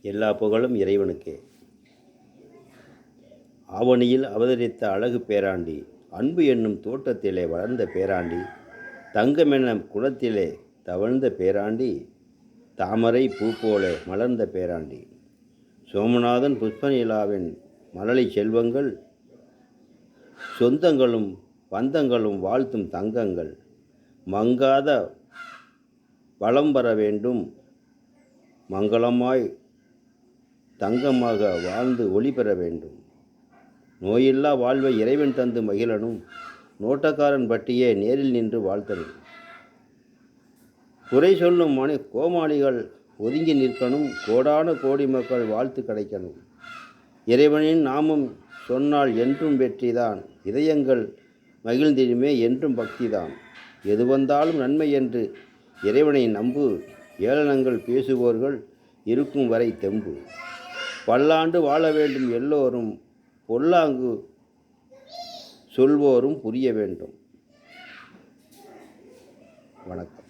எல்லா புகழும் இறைவனுக்கே. ஆவணியில் அவதரித்த அழகு பேராண்டி, அன்பு என்னும் தோட்டத்திலே வளர்ந்த பேராண்டி, தங்கமென குணத்திலே தவழ்ந்த பேராண்டி, தாமரை பூ போல மலர்ந்த பேராண்டி, சோமநாதன் புஷ்பநிலாவின் மழலை செல்வங்கள், சொந்தங்களும் பந்தங்களும் வாழ்த்தும் தங்கங்கள், மங்காத வளம் வர வேண்டும், மங்களமாய் தங்கமாக வாழ்ந்து ஒளி பெற வேண்டும், நோயில்லா வாழ்வை இறைவன் தந்து மகிழனும், நோட்டக்காரன் பட்டியே நேரில் நின்று வாழ்த்தனும், குறை சொல்லும் கோமாளிகள் ஒதுங்கி நிற்கணும், கோடான கோடி மக்கள் வாழ்த்து கிடைக்கணும், இறைவனின் நாமம் சொன்னால் என்றும் வெற்றிதான், இதயங்கள் மகிழ்ந்திடுமே என்றும் பக்திதான், எது வந்தாலும் நன்மை என்று இறைவனை நம்பு, ஏளனங்கள் பேசுவோர்கள் இருக்கும் வரை தெம்பு, பல்லாண்டு வாழ வேண்டும் எல்லோரும், பொல்லாங்கு சொல்வோரும் புரிய வேண்டும். வணக்கம்.